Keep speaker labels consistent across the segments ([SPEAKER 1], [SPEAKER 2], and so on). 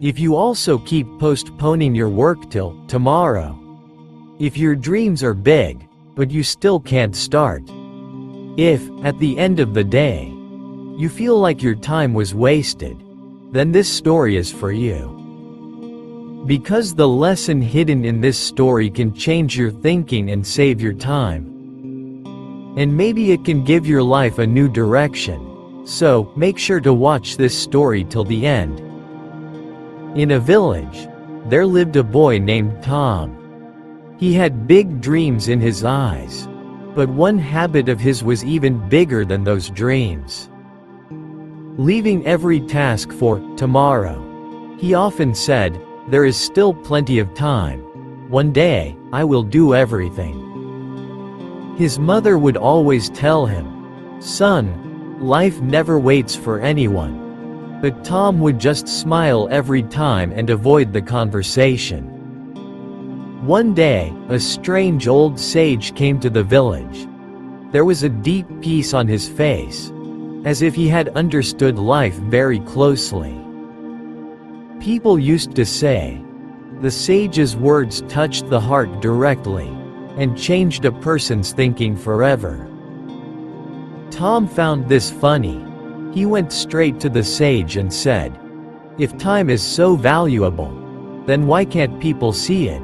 [SPEAKER 1] If you also keep postponing your work till tomorrow. If your dreams are big, but you still can't start. If, at the end of the day, you feel like your time was wasted, then this story is for you. Because the lesson hidden in this story can change your thinking and save your time. And maybe it can give your life a new direction. So, make sure to watch this story till the end. In a village, there lived a boy named Tom. He had big dreams in his eyes. But one habit of his was even bigger than those dreams. Leaving every task for tomorrow. He often said, "There is still plenty of time. One day, I will do everything." His mother would always tell him, "Son, life never waits for anyone." But Tom would just smile every time and avoid the conversation. One day, a strange old sage came to the village. There was a deep peace on his face, as if he had understood life very closely. People used to say, the sage's words touched the heart directly, and changed a person's thinking forever. Tom found this funny. He went straight to the sage and said, "If time is so valuable, then why can't people see it?"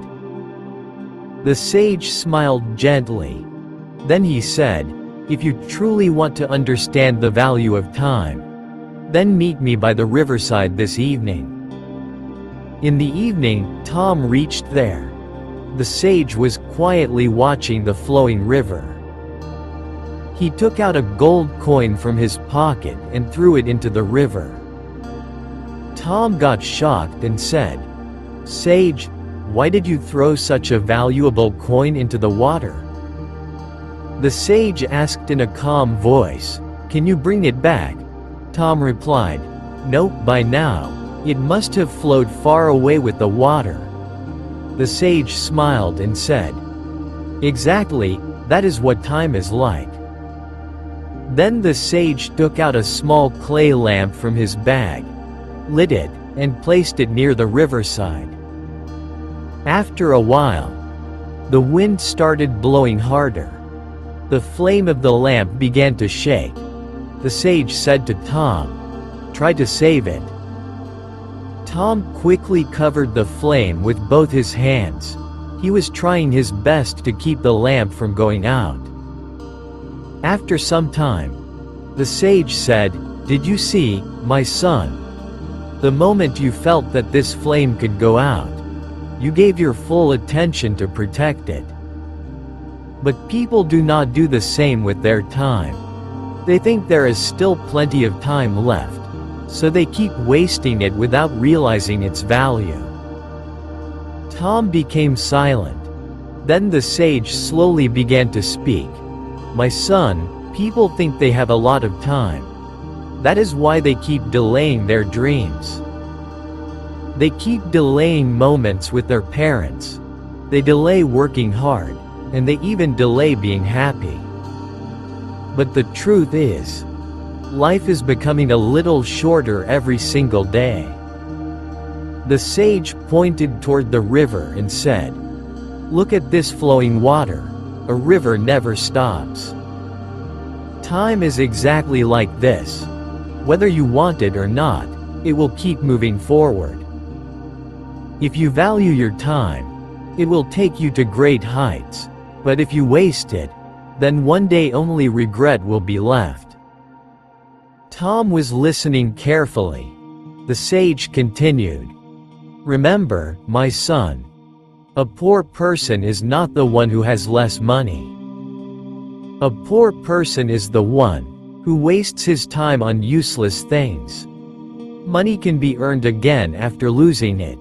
[SPEAKER 1] The sage smiled gently. Then he said, "If you truly want to understand the value of time, then meet me by the riverside this evening." In the evening, Tom reached there. The sage was quietly watching the flowing river. He took out a gold coin from his pocket and threw it into the river. Tom got shocked and said, "Sage, why did you throw such a valuable coin into the water?" The sage asked in a calm voice, "Can you bring it back?" Tom replied, "No, by now, it must have flowed far away with the water." The sage smiled and said, "Exactly, that is what time is like." Then the sage took out a small clay lamp from his bag, lit it, and placed it near the riverside. After a while, the wind started blowing harder. The flame of the lamp began to shake. The sage said to Tom, "Try to save it." Tom quickly covered the flame with both his hands. He was trying his best to keep the lamp from going out. After some time, the sage said, "Did you see, my son? The moment you felt that this flame could go out, you gave your full attention to protect it." But people do not do the same with their time. They think there is still plenty of time left, so they keep wasting it without realizing its value. Tom became silent. Then the sage slowly began to speak. "My son, people think they have a lot of time. That is why they keep delaying their dreams. They keep delaying moments with their parents. They delay working hard, and they even delay being happy. But the truth is, life is becoming a little shorter every single day." The sage pointed toward the river and said, "Look at this flowing water. A river never stops. Time is exactly like this. Whether you want it or not, it will keep moving forward. If you value your time, it will take you to great heights. But if you waste it, then one day only regret will be left." Tom was listening carefully. The sage continued, "Remember, my son, a poor person is not the one who has less money. A poor person is the one who wastes his time on useless things. Money can be earned again after losing it.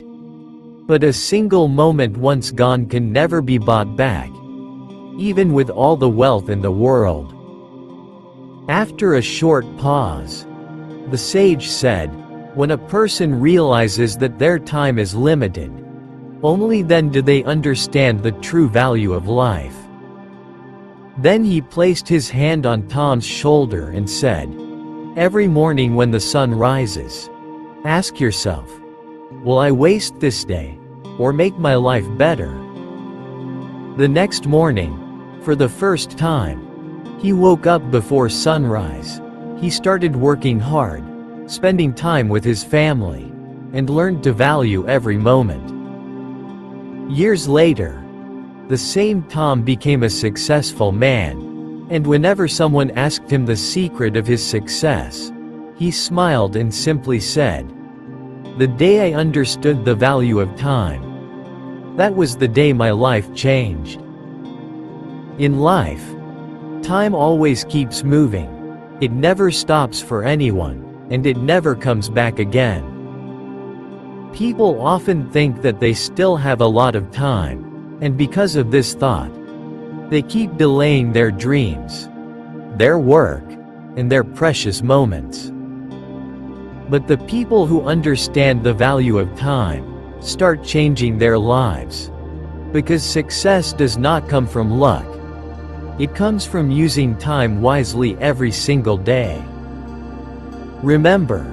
[SPEAKER 1] But a single moment once gone can never be bought back, even with all the wealth in the world." After a short pause, the sage said, "When a person realizes that their time is limited, only then do they understand the true value of life." Then he placed his hand on Tom's shoulder and said, "Every morning when the sun rises, ask yourself, Will I waste this day, or make my life better? The next morning, for the first time, he woke up before sunrise. He started working hard, spending time with his family, and learned to value every moment. Years later, the same Tom became a successful man, and whenever someone asked him the secret of his success, he smiled and simply said, "The day I understood the value of time, that was the day my life changed." In life, time always keeps moving. It never stops for anyone, and it never comes back again. People often think that they still have a lot of time, and because of this thought, they keep delaying their dreams, their work, and their precious moments. But the people who understand the value of time start changing their lives. Because success does not come from luck. It comes from using time wisely every single day. Remember,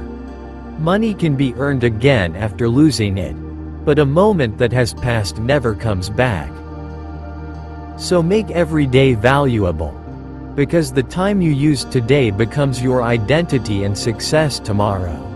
[SPEAKER 1] money can be earned again after losing it, but a moment that has passed never comes back. So make every day valuable, because the time you use today becomes your identity and success tomorrow.